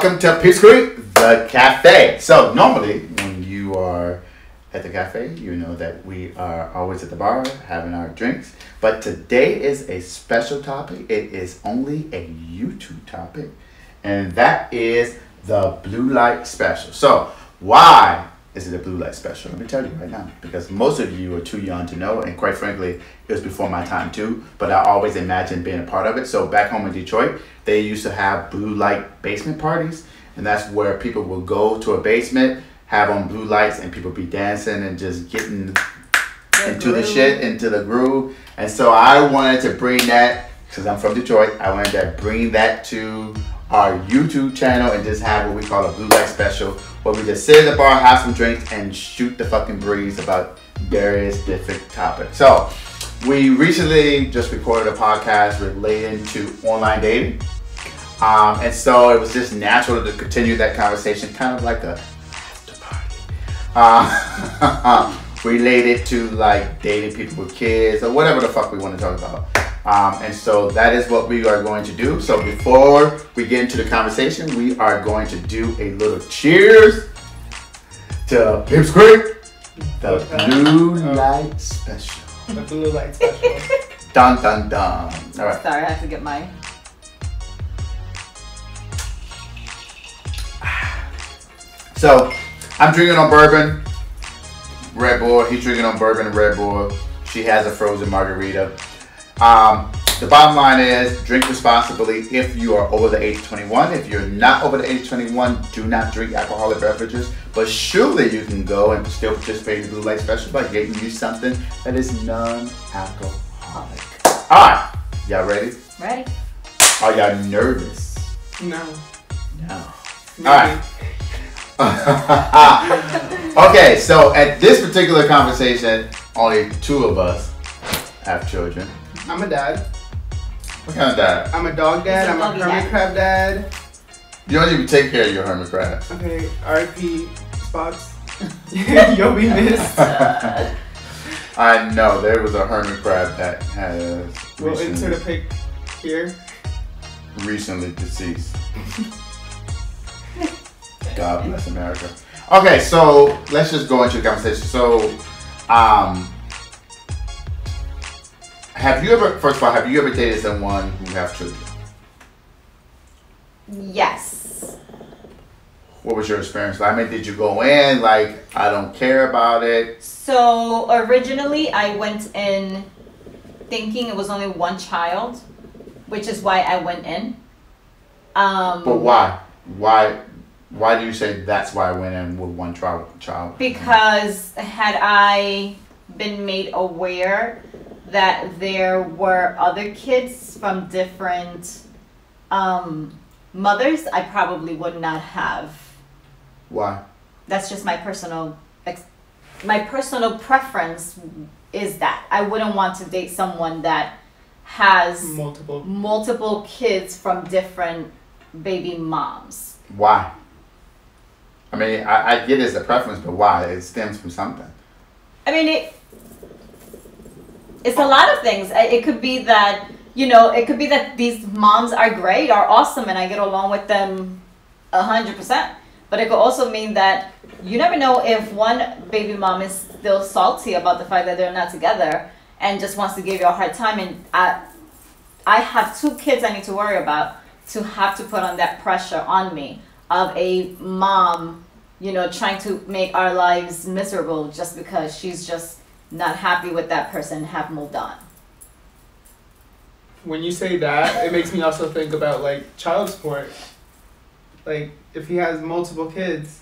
welcome to Peeps Creek, the cafe. So normally when you are at the cafe, you know that we are always at the bar having our drinks. But today is a special topic. It is only a YouTube topic, and that is the blue light special. So why is it a blue light special? Let me tell you right now, because most of you are too young to know, and quite frankly, it was before my time too, but I always imagined being a part of it. So back home in Detroit, they used to have blue light basement parties, and that's where people will go to a basement, have on blue lights, and people be dancing and just getting into the shit, into the groove. And so I wanted to bring that, because I'm from Detroit, I wanted to bring that to our YouTube channel and just have what we call a blue light special, where we just sit at the bar, have some drinks, and shoot the fucking breeze about various different topics. So we recently just recorded a podcast relating to online dating. And so it was just natural to continue that conversation, kind of like a after party. Related to like dating people with kids or whatever the fuck we want to talk about. And so that is what we are going to do. So before we get into the conversation, we are going to do a little cheers to Peeps Creek, the blue light special. The blue light special. Dun dun dun. All right. Sorry, I have to get my. So I'm drinking on bourbon, Red Bull. He's drinking on bourbon, Red Bull. She has a frozen margarita. The bottom line is drink responsibly if you are over the age of 21. If you're not over the age of 21, do not drink alcoholic beverages. But surely you can go and still participate in the blue light special by getting you something that is non-alcoholic. All right, y'all ready? Ready? Are y'all nervous? No. No. Maybe. All right. Okay, so at this particular conversation, only two of us have children. I'm a dad. What kind of dad? I'm a dog dad. I'm a hermit crab dad. You don't even take care of your hermit crabs. Okay, R.I.P. Spots. You'll be missed. I know, there was a hermit crab that has We'll insert a pic here. recently deceased. God bless America. Okay, so let's just go into the conversation. So, have you ever dated someone who have children? Yes. What was your experience? I mean, did you go in like, I don't care about it? So originally I went in thinking it was only one child, which is why I went in. But why? Why do you say that's why I went in with one child? Because had I been made aware that there were other kids from different mothers, I probably would not have. Why? That's just my personal preference is that I wouldn't want to date someone that has multiple kids from different baby moms. Why? I mean, I get it as a preference, but why? It stems from something. I mean, it's a lot of things. It could be that, it could be that these moms are great, are awesome, and I get along with them 100%. But it could also mean that you never know if one baby mom is still salty about the fact that they're not together and just wants to give you a hard time. And I have two kids I need to worry about to have to put on that pressure on me of a mom, trying to make our lives miserable just because she's just not happy with that person and have moved on. When you say that, it makes me also think about like child support. Like if he has multiple kids,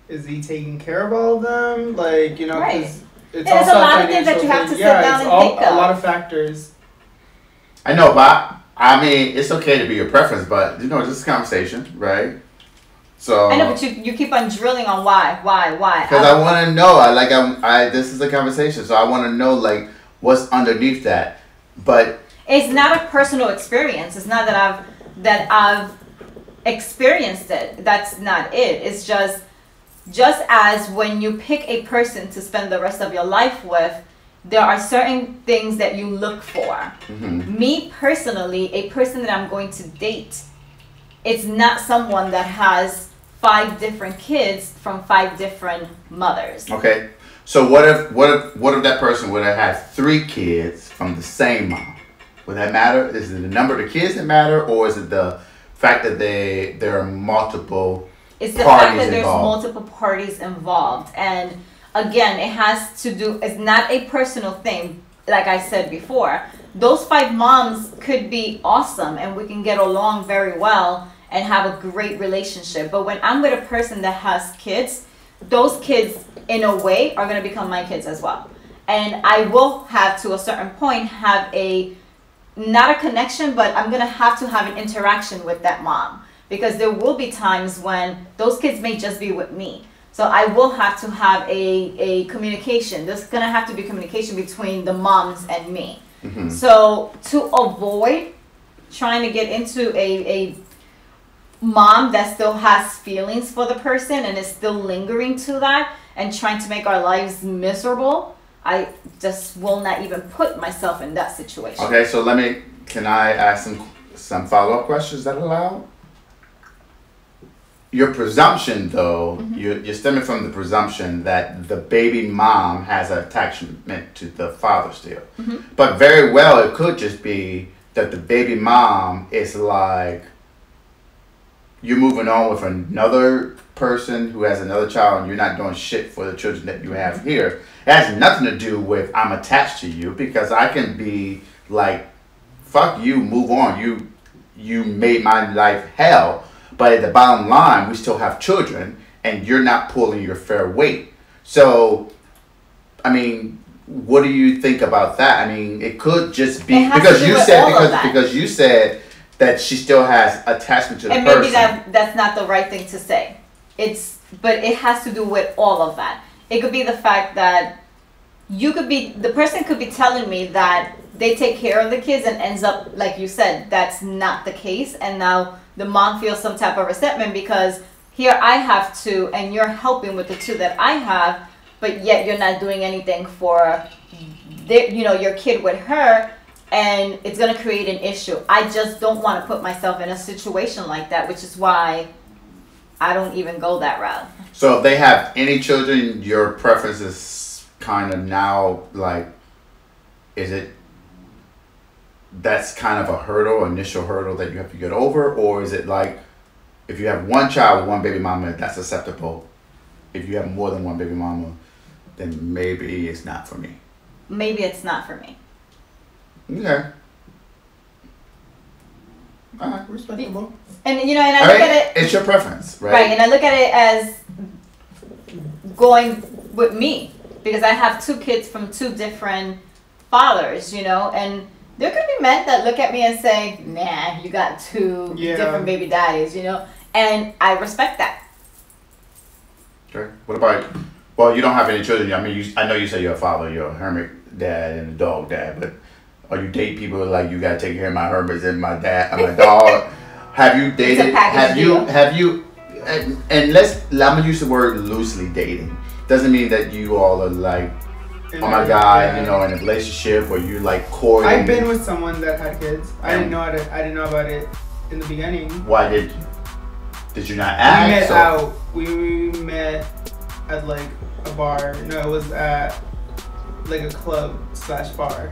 is he taking care of all of them? Like, Right. It's there's a lot of things that you have to sit down and think of. A lot of factors. I know, but I mean, it's okay to be your preference, but this is a conversation, right? So I know, but you keep on drilling on why. Because I want to know. This is a conversation, so I want to know like what's underneath that. But it's not a personal experience. It's not that I've experienced it. That's not it. It's just as when you pick a person to spend the rest of your life with, there are certain things that you look for. Mm-hmm. Me personally, a person that I'm going to date it's not someone that has 5 different kids from 5 different mothers. Okay. So what if that person would have had 3 kids from the same mom? Would that matter? Is it the number of the kids that matter, or is it the fact that there are multiple It's the parties fact that there's involved? multiple parties involved. And again, it has to do, it's not a personal thing. Like I said before, those 5 moms could be awesome and we can get along very well and have a great relationship. But when I'm with a person that has kids, those kids in a way are going to become my kids as well. And I will have to a certain point have not a connection, but I'm going to have an interaction with that mom, because there will be times when those kids may just be with me. So I will have to have a communication. There's going to have to be communication between the moms and me. Mm-hmm. So to avoid trying to get into a mom that still has feelings for the person and is still lingering to that and trying to make our lives miserable, I just will not even put myself in that situation. Okay, so can I ask some follow-up questions? Is that allowed? Your presumption, though, you're stemming from the presumption that the baby mom has an attachment to the father still. Mm-hmm. But very well, it could just be that the baby mom is like, you're moving on with another person who has another child and you're not doing shit for the children that you have here. It has nothing to do with I'm attached to you, because I can be like, fuck you, move on. You made my life hell. But at the bottom line, we still have children and you're not pulling your fair weight. So, I mean, what do you think about that? I mean, it could just be because you said that she still has attachment to the person. And maybe that's not the right thing to say. But it has to do with all of that. It could be the fact that the person could be telling me that they take care of the kids and ends up, like you said, that's not the case. And now the mom feels some type of resentment because here I have 2 and you're helping with the 2 that I have, but yet you're not doing anything for your kid with her, and it's going to create an issue. I just don't want to put myself in a situation like that, which is why I don't even go that route. So if they have any children, your preference is kind of now like, that's kind of a initial hurdle that you have to get over? Or is it like, if you have 1 child with 1 baby mama, that's acceptable? If you have more than 1 baby mama, then maybe it's not for me. Maybe it's not for me. Okay. All right, respectable. And I look at it. It's your preference, right? Right, and I look at it as going with me, because I have 2 kids from 2 different fathers, and there could be men that look at me and say, nah, you got 2 different baby daddies, and I respect that. Okay. What about, well, you don't have any children. I mean, I know you say you're a father, you're a hermit dad and a dog dad, but are you date people like, you gotta take care of my hermits and my dog? Have you dated? Have you? And I'm gonna use the word loosely dating. Doesn't mean that you all are like, oh my god, in a relationship where you like courting. I've been with someone that had kids. I didn't know about it in the beginning. Why did you? Did you not ask? We met at like a bar. No, it was at like a club/bar.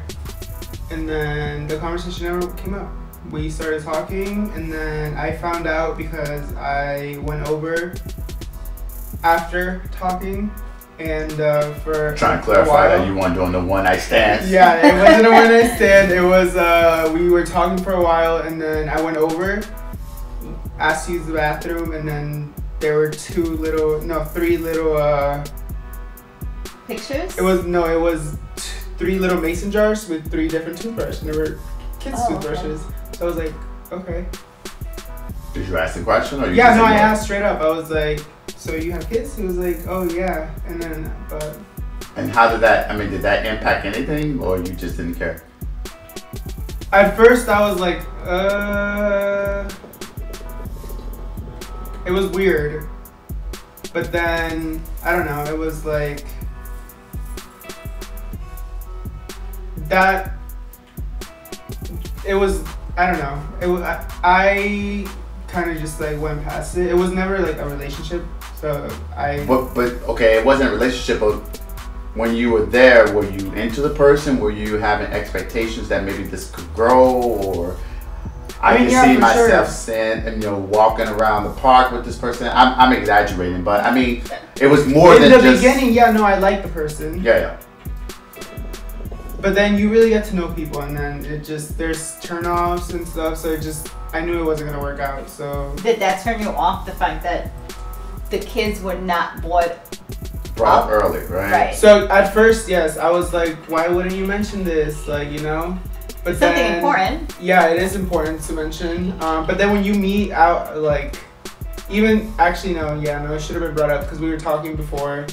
And then the conversation never came up. We started talking, and then I found out because I went over after talking, and for trying to clarify that you weren't doing the one night stand. Yeah, it wasn't a one night stand. It was we were talking for a while, and then I went over, asked to use the bathroom, and then there were 3 little pictures. It was 3 little mason jars with 3 different toothbrushes, and they were kids' toothbrushes. Okay. So I was like, okay. Did you ask the question? Or I asked straight up. I was like, so you have kids? He was like, oh yeah. And then, but. And how did that, did that impact anything, or you just didn't care? At first I was like, it was weird. But then, I don't know, it was like, I don't know. I kind of just like went past it. It was never like a relationship, so I. But okay, it wasn't a relationship. But when you were there, were you into the person? Were you having expectations that maybe this could grow, or I can see myself saying, walking around the park with this person. I'm exaggerating, but I mean, it was more than just. In the beginning, yeah, no, I liked the person. Yeah. But then you really get to know people, and then there's turn-offs and stuff, so I knew it wasn't going to work out, so. Did that turn you off, the fact that the kids were not brought up early, right? So at first, yes, I was like, why wouldn't you mention this, But it's something important. Yeah, it is important to mention. But then when you meet out, even, actually, no, it should have been brought up, because we were talking before,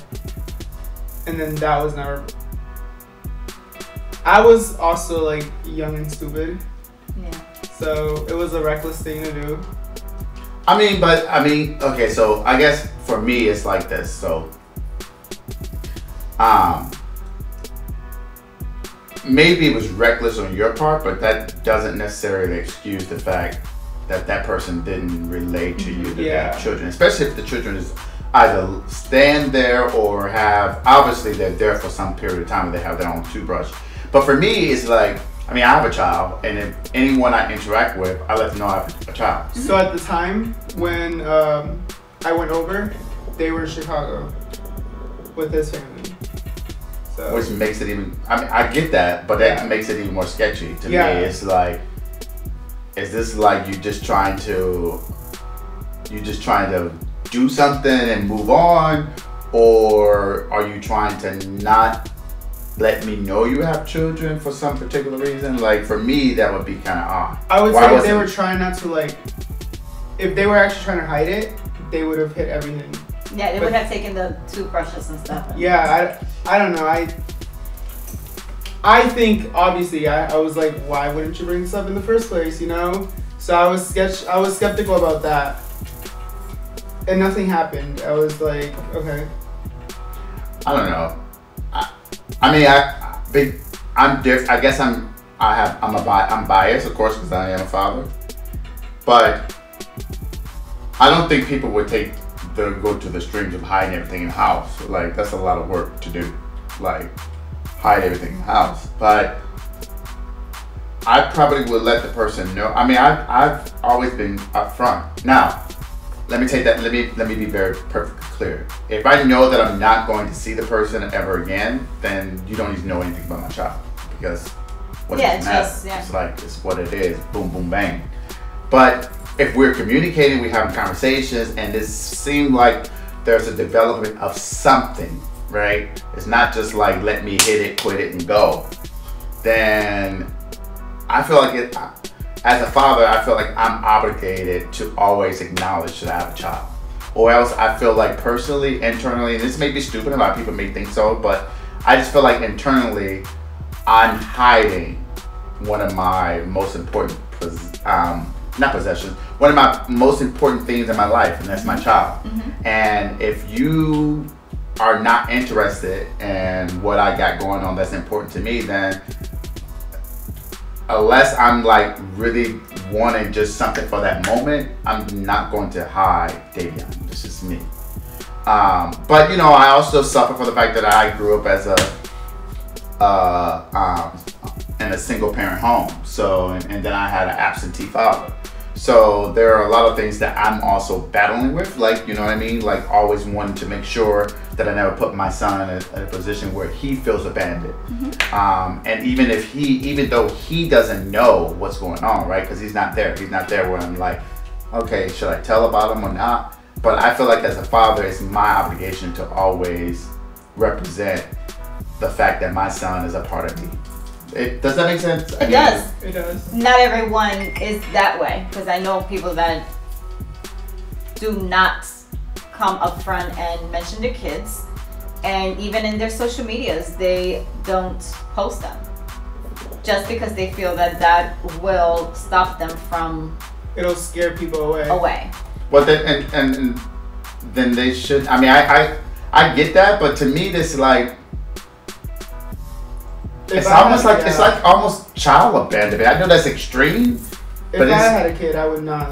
and then that was never. I was also young and stupid. Yeah. So it was a reckless thing to do. Okay, so I guess for me it's like this. So, maybe it was reckless on your part, but that doesn't necessarily excuse the fact that that person didn't relate to you, to their children, especially if the children is either stand there or obviously they're there for some period of time and they have their own toothbrush. But for me, it's I have a child, and if anyone I interact with, I let them know I have a child. So at the time when I went over, they were in Chicago with his family. So. Which makes it even, I get that, but that makes it even more sketchy to me. It's is this you just trying to do something and move on, or are you trying to not let me know you have children for some particular reason? For me, that would be kind of odd. I would say if they were trying not to if they were actually trying to hide it, they would have hit everything. Yeah, they would have taken the toothbrushes and stuff. Yeah, I don't know. I think obviously I was like, why wouldn't you bring this up in the first place? So I was skeptical about that, and nothing happened. I was like, okay. I don't know. I'm different. I guess I'm biased, of course, because I am a father. But I don't think people would go to the streams of hiding everything in the house. That's a lot of work to do. Hide everything in the house. But I probably would let the person know. I've always been upfront. Now, let me take that. Let me be very perfectly clear. If I know that I'm not going to see the person ever again, then you don't need to know anything about my child, because what does it matter? It's what it is. Boom, boom, bang. But if we're communicating, we're having conversations, and it seemed like there's a development of something, right? It's not just let me hit it, quit it, and go. Then I feel like as a father, I feel like I'm obligated to always acknowledge that I have a child. Or else I feel personally, internally, and this may be stupid, a lot of people may think so, but I just feel internally, I'm hiding one of my most important, not possessions, one of my most important things in my life, and that's my child. Mm-hmm. And if you are not interested in what I got going on that's important to me, then unless I'm really wanting just something for that moment, I'm not going to hide Davion. This is me. But I also suffer from the fact that I grew up as in a single parent home. So, and then I had an absentee father. So there are a lot of things that I'm also battling with, always wanting to make sure that I never put my son in a position where he feels abandoned. Mm-hmm. And even though he doesn't know what's going on, right? Because he's not there where I'm okay, should I tell about him or not? But I feel like as a father, it's my obligation to always represent the fact that my son is a part of me. Does that make sense? It does. It does. Not everyone is that way, because I know people that do not come up front and mention their kids, and even in their social medias, they don't post them, just because they feel that will stop them from. It'll scare people away. Well, then then they should. I get that, but to me, this it's almost child abandonment. I know that's extreme. If I had a kid, I would not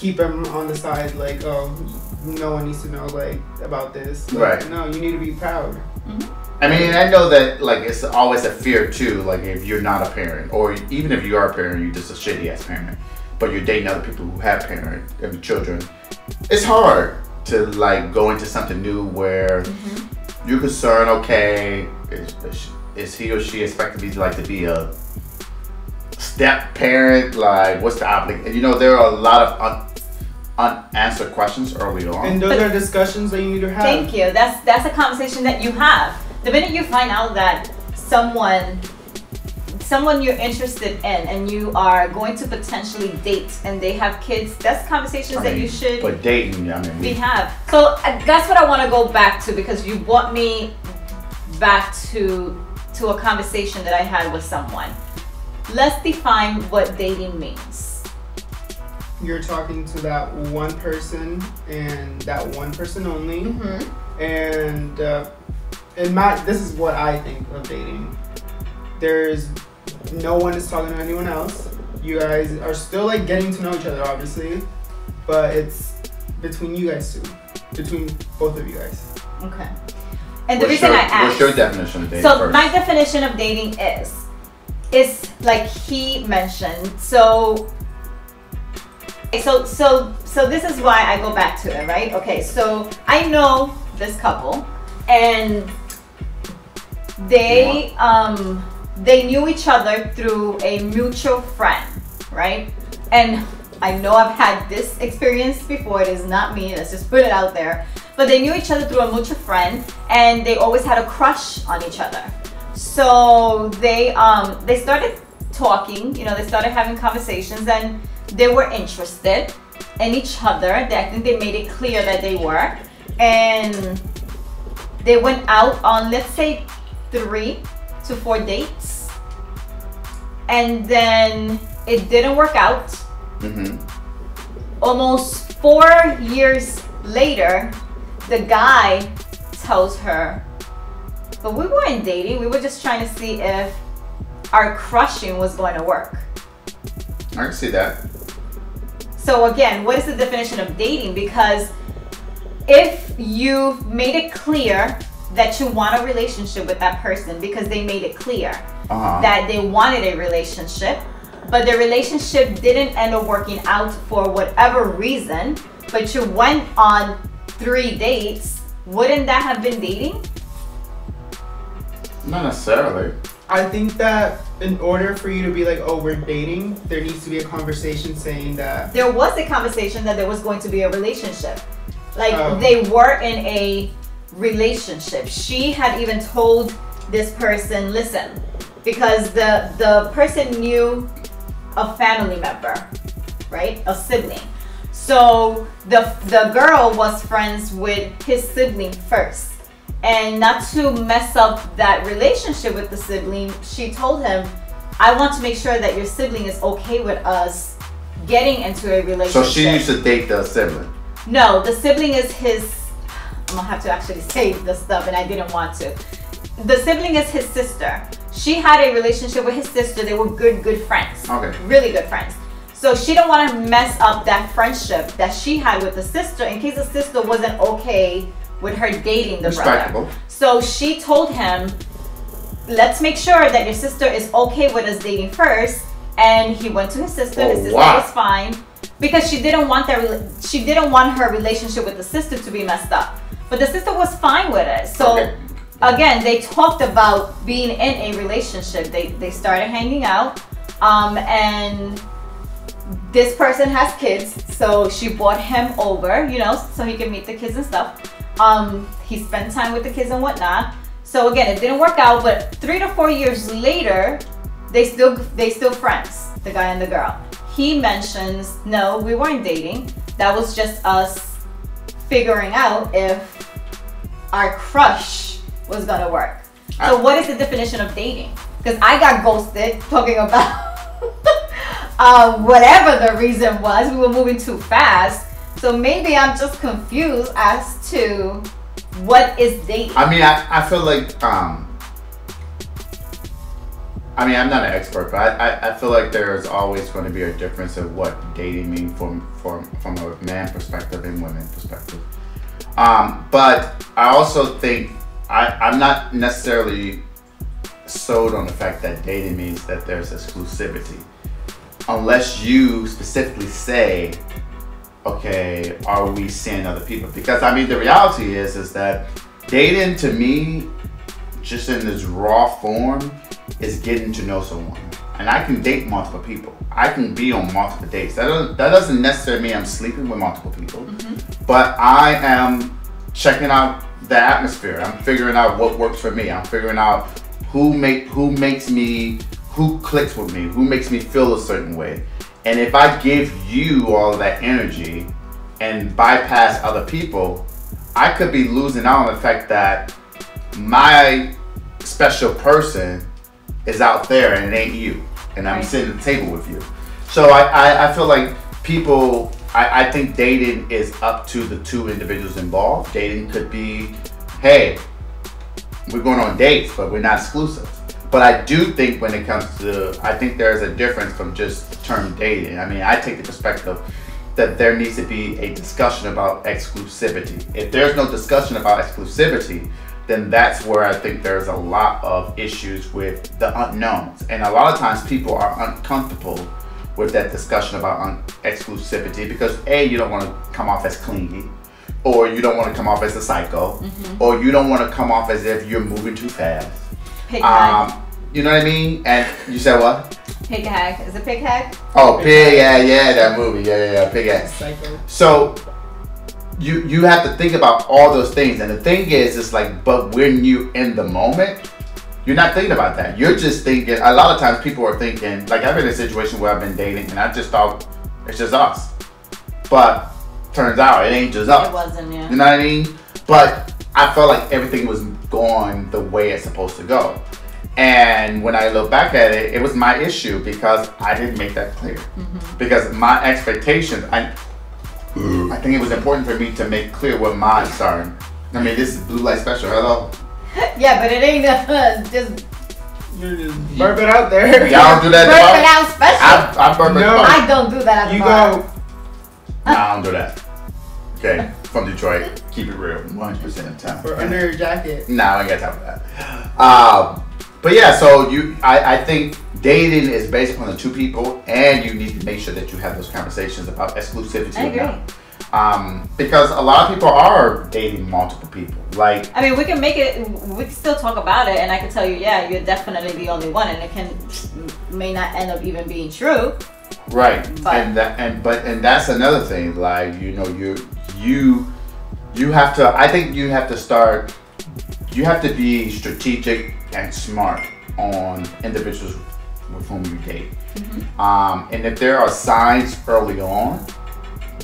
keep them on the side, like, oh, no one needs to know, like, about this. Like, right. No, you need to be proud. I mean, I know that, like, it's always a fear, too, like, if you're not a parent, or even if you are a parent, you're just a shitty-ass parent, but you're dating other people who have children. It's hard to, like, go into something new where you're concerned, okay, is he or she expected me to be a step parent? Like, what's the obligation? You know, there are a lot of unanswered questions early on. And those are discussions that you need to have. Thank you. That's a conversation that you have. The minute you find out that someone you're interested in and you are going to potentially date and they have kids, that's conversations that you should but dating, have. So that's what I want to go back to, because you brought me back to a conversation that I had with someone. Let's define what dating means. You're talking to that one person and that one person only. And this is what I think of dating. There's no one is talking to anyone else. You guys are still like getting to know each other, obviously, but it's between you guys two, between both of you guys. Okay. And the reason I asked. What's your definition of dating? So first? My definition of dating is like he mentioned. So this is why I go back to it, right? Okay. So I know this couple, and they knew each other through a mutual friend, right? And I know I've had this experience before. It is not me. Let's just put it out there. But they knew each other through a mutual friend, and they always had a crush on each other. So they started talking. You know, they started having conversations, and they were interested in each other. I think they made it clear that they were, and they went out on, let's say, 3 to 4 dates, and then it didn't work out. Almost 4 years later, the guy tells her, but we weren't dating, we were just trying to see if our crushing was going to work. I can see that. So again, what is the definition of dating? Because if you've made it clear that you want a relationship with that person, because they made it clear that they wanted a relationship, but the relationship didn't end up working out for whatever reason, but you went on 3 dates, wouldn't that have been dating? Not necessarily. I think that in order for you to be like, oh, we're dating, there needs to be a conversation saying that. There was a conversation that there was going to be a relationship. Like they were in a relationship. She had even told this person, listen, because the person knew a family member, right? A sibling. So the girl was friends with his sibling first. And not to mess up that relationship with the sibling, she told him, I want to make sure that your sibling is okay with us getting into a relationship. So she used to date the sibling? No, the sibling is his, I'm gonna have to actually say the stuff and I didn't want to. The sibling is his sister. She had a relationship with his sister. They were good friends. Okay. Really good friends. So she didn't want to mess up that friendship that she had with the sister in case the sister wasn't okay with her dating the brother. So she told him, let's make sure that your sister is okay with us dating first. And he went to his sister. His sister was fine because she didn't want her relationship with the sister to be messed up. But the sister was fine with it. So again, they talked about being in a relationship. They started hanging out, and this person has kids, so she brought him over, you know, so he could meet the kids and stuff. He spent time with the kids and whatnot. So again, it didn't work out, but 3 to 4 years later, they still friends, the guy and the girl. He mentions, no, we weren't dating. That was just us figuring out if our crush was gonna work. So what is the definition of dating? Because I got ghosted talking about whatever the reason was. We were moving too fast. So maybe I'm just confused as to what is dating. I mean, I feel like I mean, I'm not an expert, but I feel like there's always going to be a difference of what dating means from a man perspective and women perspective. But I also think I'm not necessarily sold on the fact that dating means that there's exclusivity, unless you specifically say, okay, are we seeing other people? Because I mean, the reality is that dating to me, just in this raw form, is getting to know someone. And I can date multiple people. I can be on multiple dates. That doesn't necessarily mean I'm sleeping with multiple people, but I am checking out the atmosphere. I'm figuring out what works for me. I'm figuring out who clicks with me, who makes me feel a certain way. And if I give you all of that energy and bypass other people, I could be losing out on the fact that my special person is out there and it ain't you. And I'm sitting at the table with you. So I feel like people, I think dating is up to the two individuals involved. Dating could be, hey, we're going on dates, but we're not exclusive. But I do think when it comes to, I think there's a difference from just term dating. I mean, I take the perspective that there needs to be a discussion about exclusivity. If there's no discussion about exclusivity, then that's where I think there's a lot of issues with the unknowns. And a lot of times people are uncomfortable with that discussion about exclusivity because A, you don't want to come off as clingy, or you don't want to come off as a psycho, or you don't want to come off as if you're moving too fast. Pig hag. You know what I mean? And you said what? Pig hag. Is it pig hag? Oh, Pig, yeah, that movie. Yeah, Pig hag. Psycho. So you have to think about all those things. And the thing is, it's like, but when you in the moment, you're not thinking about that. You're just thinking, a lot of times people are thinking, like I've been in a situation where I've been dating and I just thought it's just us. But turns out it ain't just us. It wasn't, yeah. You know what I mean? But I felt like everything was going the way it's supposed to go. And when I look back at it, it was my issue because I didn't make that clear. Because my expectations, I think it was important for me to make clear what mine are. I mean, this is Blue Light Special. Hello? Yeah, but it ain't just You're just burp it out there. Y'all don't do that. burp it out special. I burp it No. out. I don't do that at the You bar. go. Nah, I don't do that. Okay, from Detroit, keep it real, 100% of the time. Or under your jacket. Nah, I ain't got time for that. But yeah, so I think dating is based on the two people, and you need to make sure that you have those conversations about exclusivity. I agree. Because a lot of people are dating multiple people. Like, I mean, we can still talk about it, and I can tell you, yeah, you're definitely the only one, and may not end up even being true. right, But- and that's another thing. Like, you know, you have to. I think you have to start. You have to be strategic and smart on individuals with whom you date. And if there are signs early on,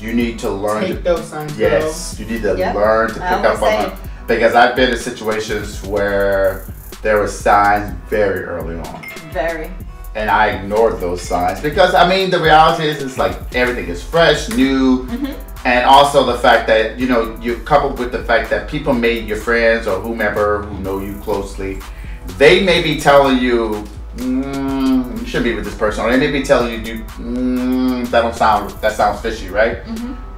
you need to learn Take those signs. Yes, you need to Yep. learn to pick I up always on say them. Because I've been in situations where there were signs very early on. Very. And I ignored those signs because I mean the reality is it's like everything is fresh, new, and also the fact that you coupled with the fact that people made your friends or whomever who know you closely, they may be telling you you shouldn't be with this person, or they may be telling you that sounds fishy, right?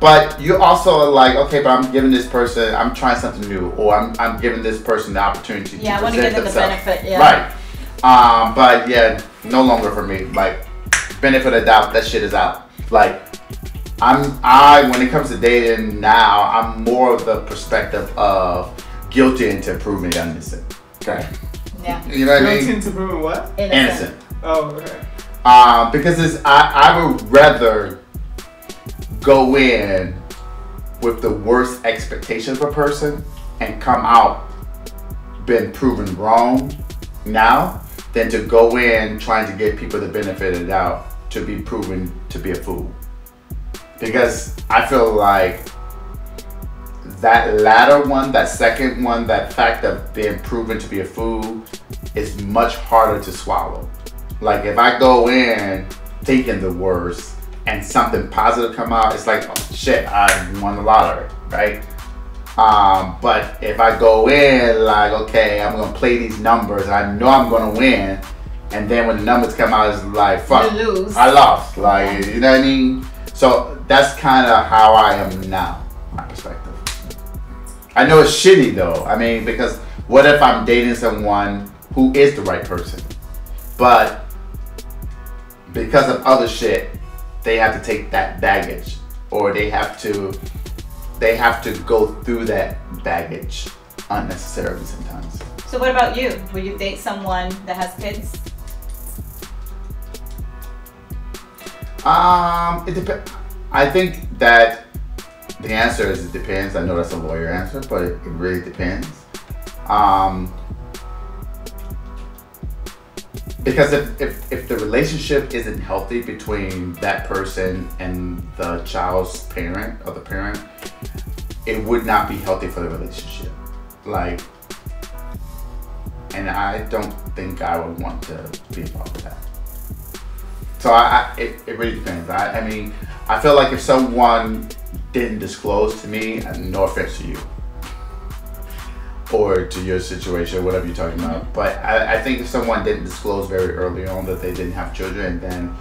But you also are like, okay, but I'm giving this person, I'm trying something new, or I'm giving this person the opportunity to Yeah, I want to present give them the themselves. benefit. Yeah. Right. But yeah, no longer for me. Like, benefit of doubt, that shit is out. Like, when it comes to dating now, I'm more of the perspective of guilty until proven innocent. Okay. Yeah. You know what I mean? Guilty to prove what? Innocent. Oh, okay. Because I would rather go in with the worst expectations of a person and come out been proven wrong now than to go in trying to give people the benefit of the doubt to be proven to be a fool. Because I feel like that latter one, that second one, that fact of being proven to be a fool is much harder to swallow. Like, if I go in thinking the worst and something positive come out, it's like, oh shit, I won the lottery, right? But if I go in like, okay, I'm gonna play these numbers and I know I'm gonna win, and then when the numbers come out, it's like, fuck, You lose. I lost. Like, you know what I mean? So that's kind of how I am now, my perspective. I know it's shitty though. I mean, because what if I'm dating someone who is the right person, but because of other shit, they have to take that baggage, or they have to go through that baggage unnecessarily sometimes. So what about you? Will you date someone that has kids? It depends. I think that the answer is it depends. I know that's a lawyer answer, but it really depends. Because if the relationship isn't healthy between that person and the child's parent or the parent, it would not be healthy for the relationship. Like, and I don't think I would want to be involved with that. So it really depends. I mean, I feel like if someone didn't disclose to me, and no offense to you or to your situation, whatever you're talking about, but I think if someone didn't disclose very early on that they didn't have children, and then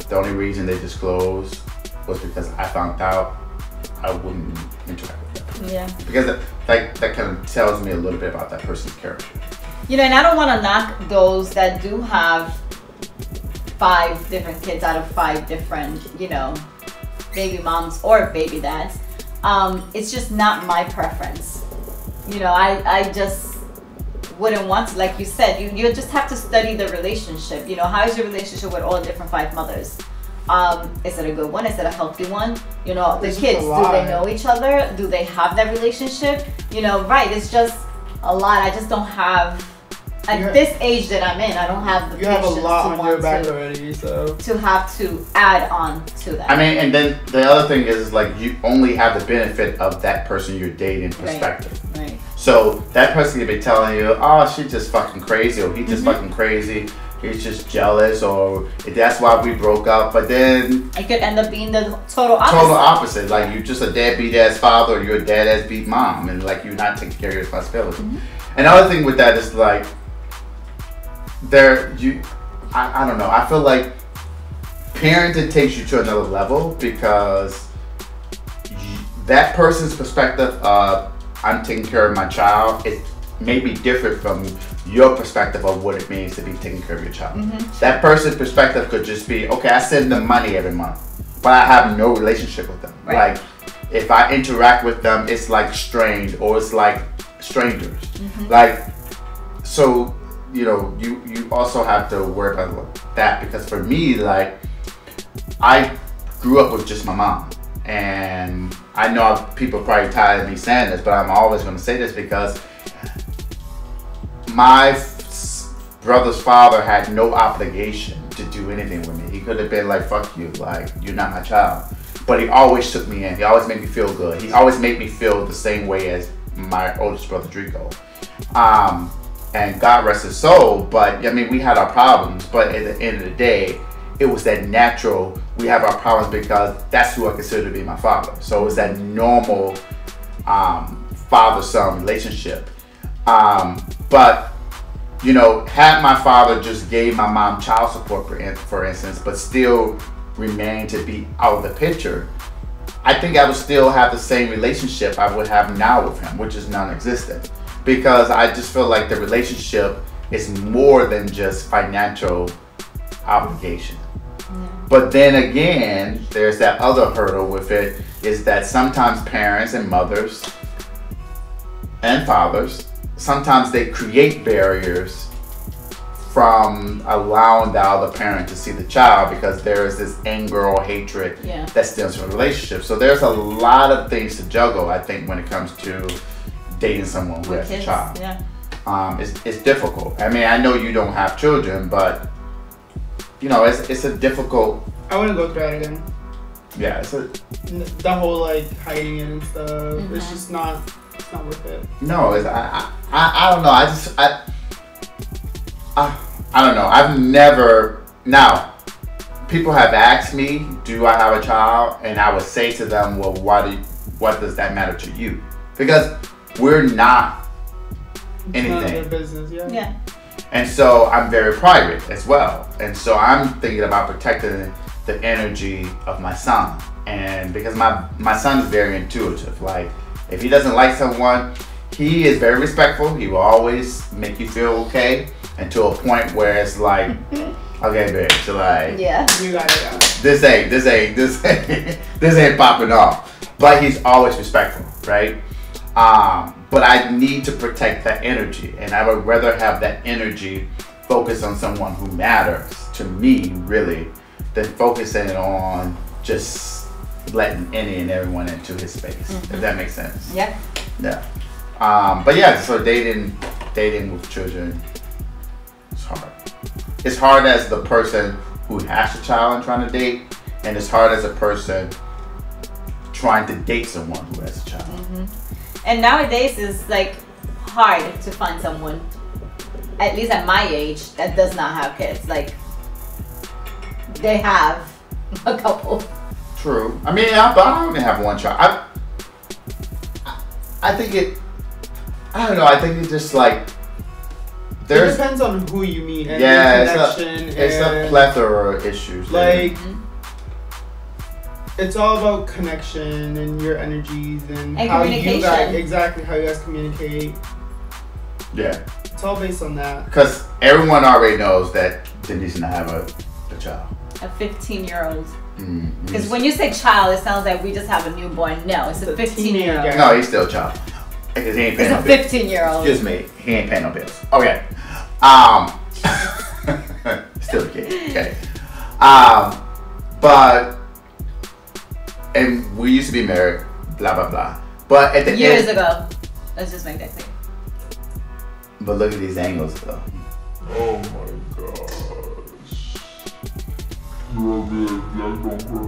the only reason they disclosed was because I found out, I wouldn't interact with that person. Yeah. Because that kind of tells me a little bit about that person's character. You know, and I don't want to knock those that do have 5 different kids out of 5 different, you know, baby moms or baby dads. It's just not my preference. You know, I just wouldn't want to, like you said, you just have to study the relationship. You know, how is your relationship with all different 5 mothers? Is it a good one? Is it a healthy one? You know, the kids, do they know each other? Do they have that relationship? You know, right, it's just a lot. I just don't have, at this age that I'm in, I don't have the patience have a lot to on your back want already, so to have to add on to that. I mean, and then the other thing is like you only have the benefit of that person you're dating perspective. Right. So that person could be telling you, oh, she's just fucking crazy, or he's just fucking crazy, he's just jealous, or that's why we broke up. But then It could end up being the total opposite. total opposite. Like you're just a deadbeat ass father, or you're a dead ass beat mom, and like you're not taking care of your responsibility. And the other thing with that is like I don't know. I feel like parenting takes you to another level because that person's perspective of I'm taking care of my child, it may be different from your perspective of what it means to be taking care of your child. That person's perspective could just be, okay, I send them money every month, but I have no relationship with them. Right. Like if I interact with them, it's like strained, or it's like strangers. Like, so you know, you also have to worry about that, because for me, like, I grew up with just my mom, and I know people are probably tired of me saying this, but I'm always going to say this because my brother's father had no obligation to do anything with me. He could have been like, fuck you, like, you're not my child. But he always took me in. He always made me feel good. He always made me feel the same way as my oldest brother, Drico. And God rest his soul, but I mean, we had our problems, but at the end of the day, it was that natural, we have our problems because that's who I consider to be my father. So it was that normal father-son relationship. But, you know, had my father just gave my mom child support, for instance, but still remained to be out of the picture, I think I would still have the same relationship I would have now with him, which is non-existent. Because I just feel like the relationship is more than just financial obligation. But then again, there's that other hurdle with it, is that sometimes parents and mothers and fathers, sometimes they create barriers from allowing the other parent to see the child because there is this anger or hatred that stems from a relationship. So there's a lot of things to juggle, I think, when it comes to dating someone who has a child. It's difficult. I mean, I know you don't have children, but you know, it's a difficult. I wouldn't go through that again. Yeah, The whole like hiding it and stuff. It's just not. It's not worth it. No, I don't know. I don't know. I've never. Now, people have asked me, "Do I have a child?" And I would say to them, "Well, what does that matter to you?" Because we're not anything. None of their business, And so I'm very private as well. And so I'm thinking about protecting the energy of my son. And because my son is very intuitive. Like, if he doesn't like someone, he is very respectful. He will always make you feel okay, and to a point where it's like, okay, babe, so like, Yeah. You got it out. this ain't popping off. But he's always respectful, right? But I need to protect that energy, and I would rather have that energy focus on someone who matters to me, really, than focusing on just letting any and everyone into his space. If that makes sense. Yep. Yeah. But yeah, so dating with children is hard. It's hard as the person who has a child and trying to date, and it's hard as a person trying to date someone who has a child. And nowadays it's like hard to find someone, at least at my age, that does not have kids. Like, they have a couple. True. I mean, but I only have one child. I think it. I don't know. I think it's just like It depends on who you meet and yeah, your connection. it's a plethora of issues. Like, it's all about connection and your energies and how you communication. how you guys communicate. Yeah. It's all based on that. Because everyone already knows that Denise and I have a child. A 15-year-old. Mm-hmm. Because when you say child, it sounds like we just have a newborn. No, it's a 15-year-old. teenager. No, he's still a child. Because he ain't paying no It's bills. a 15-year-old. Excuse me, he ain't paying no bills. Okay. Still a kid. Okay. But and we used to be married, blah blah blah. But at the Years end, ago. Let's just make that clear. but look at these angles though. Oh my gosh. You're really black don't hurt.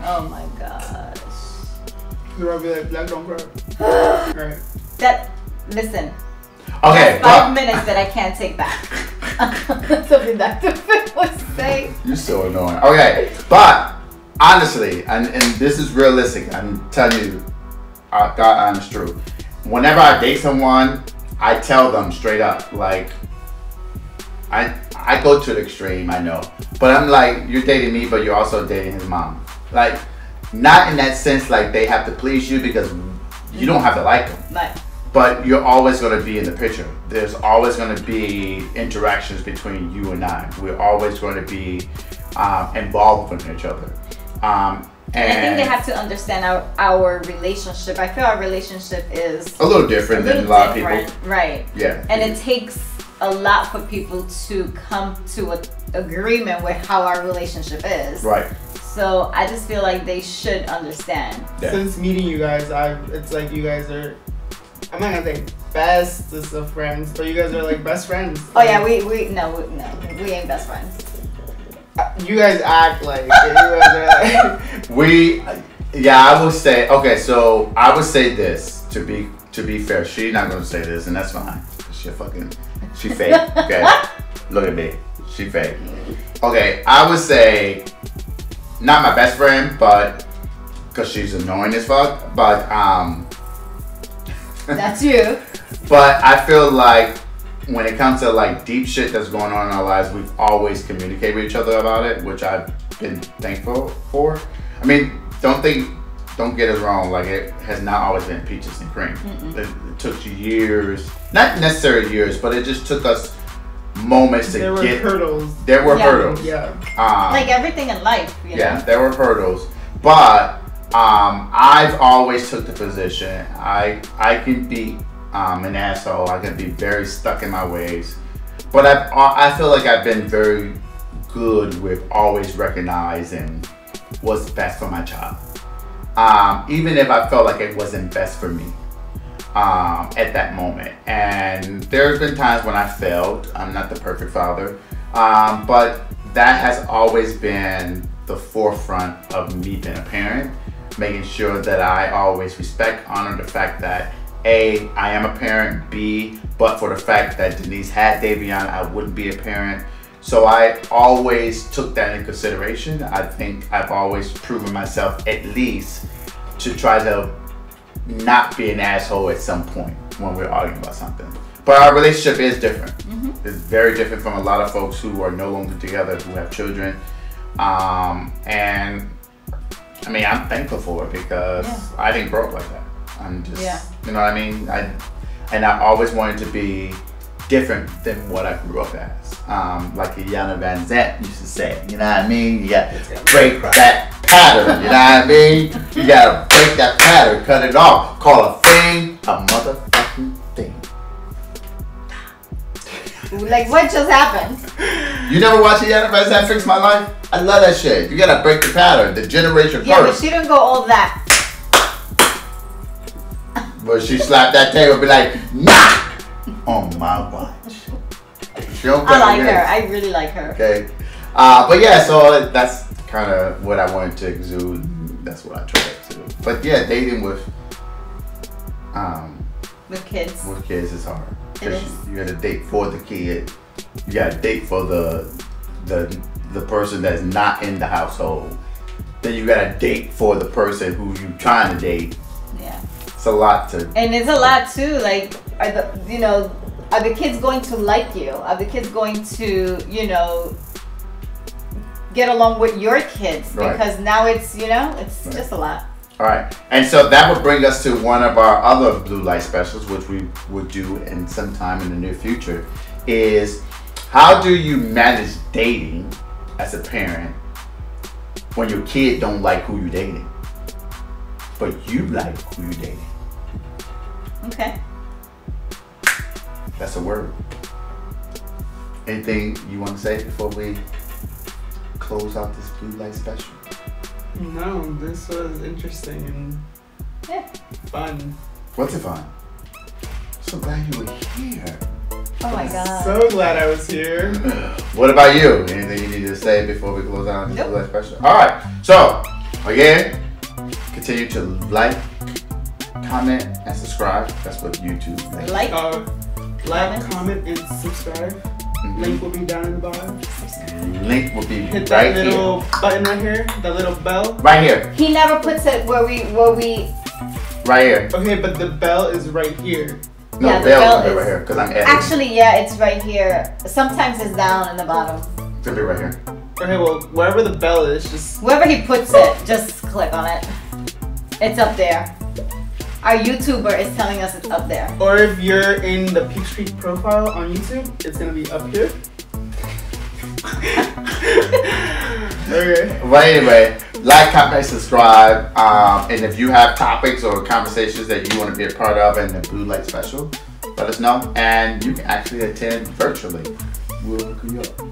Oh my gosh. You're gonna be like, black don't cry. Right. That, listen. Okay, That's 5 but minutes that I can't take back. Something that the fit was saying. you're so annoying. Okay, but honestly, and this is realistic. I'm telling you, God honest truth. Whenever I date someone, I tell them straight up, like, I go to the extreme, I know, but I'm like, you're dating me, but you're also dating his mom. Like, not in that sense, like they have to please you because you don't have to like them. Right. But you're always going to be in the picture. There's always going to be interactions between you and I. We're always going to be involved with each other. And I think they have to understand our relationship. I feel our relationship is a little different than a lot of people. Right. Yeah. And it takes a lot for people to come to an agreement with how our relationship is. Right. So I just feel like they should understand. Yeah. Since meeting you guys, it's like you guys are, I'm not gonna say bestest of friends, but you guys are like best friends. Oh yeah, we ain't best friends. You guys act like you guys are like. I would say, okay, so I would say this to be fair. She's not gonna say this, and that's fine. She fake. Okay, look at me. She fake. Okay, I would say not my best friend, but because she's annoying as fuck. But That's you. But I feel like when it comes to like deep shit that's going on in our lives, we've always communicated with each other about it, which I've been thankful for. I mean, don't get us wrong, like it has not always been peaches and cream. It took years, not necessarily years, but it just took us moments to There were hurdles. There were hurdles. Yeah. Like everything in life, you know? Yeah, there were hurdles. But I've always took the position, I can be an asshole, I can be very stuck in my ways. But I feel like I've been very good with always recognizing what's best for my child. Even if I felt like it wasn't best for me at that moment. And there's been times when I failed. I'm not the perfect father. But that has always been the forefront of me being a parent, making sure that I always respect, honor the fact that A, I am a parent, B, but for the fact that Denise had Davion, I wouldn't be a parent. So I always took that in consideration. I think I've always proven myself at least to try to not be an asshole at some point when we're arguing about something. But our relationship is different. It's very different from a lot of folks who are no longer together, who have children. And I mean, I'm thankful for it because I didn't grow up like that. I'm just, you know what I mean? I always wanted to be different than what I grew up as. Like Yana Van Zant used to say, you know what I mean? You gotta break that pattern, you know what I mean? You gotta break that pattern, cut it off. Call a thing a motherfucking thing. Like, what just happened? You never watched Yana Van Zant Fix My Life? I love that shit. You gotta break the pattern, the generation Yeah, first. but she didn't go all that. But she slapped that table and be like, nah! On my watch. She don't I like her. I really like her. Okay. But yeah, so that's kind of what I wanted to exude. That's what I tried to do. But yeah, dating with kids. With kids is hard. It is. You gotta date for the kid. You gotta date for the person that's not in the household. Then you gotta date for the person who you trying to date. Yeah. It's a lot to. And it's a lot too. Like, are the kids going to like you? Are the kids going to, get along with your kids? Right. Because now it's, it's just a lot. All right, and so that would bring us to one of our other blue light specials, which we would do in some time in the near future, is how do you manage dating as a parent when your kid don't like who you're dating, but you like who you're dating? Okay. That's a word. Anything you want to say before we close out this blue light special? No, this was interesting and fun. What's it fun? So glad you were here. Oh my God. So glad I was here. What about you? Anything you need to say before we close out this Nope. blue light special? All right. So again, continue to like, comment, and subscribe. That's what YouTube likes. Like, Comment, and subscribe. Link will be down in the bottom. Link will be Hit right that little here. button right here, that little bell. Right here. he never puts it where we. Right here. Okay, but the bell is right here. No, Yeah, the bell bell will be is- right here because I'm editing. Actually, yeah, it's right here. Sometimes it's down in the bottom. It's gonna be right here. Okay, well, wherever the bell is, just Wherever he puts it, just click on it. It's up there. Our YouTuber is telling us it's up there. or if you're in the Peak Street profile on YouTube, it's gonna be up here. Okay. But anyway, like, comment, subscribe, and if you have topics or conversations that you want to be a part of in the blue light special, let us know, and you can actually attend virtually. We'll look you up. All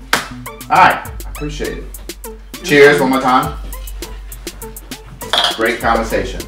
right, I appreciate it. Cheers one more time. Great conversation.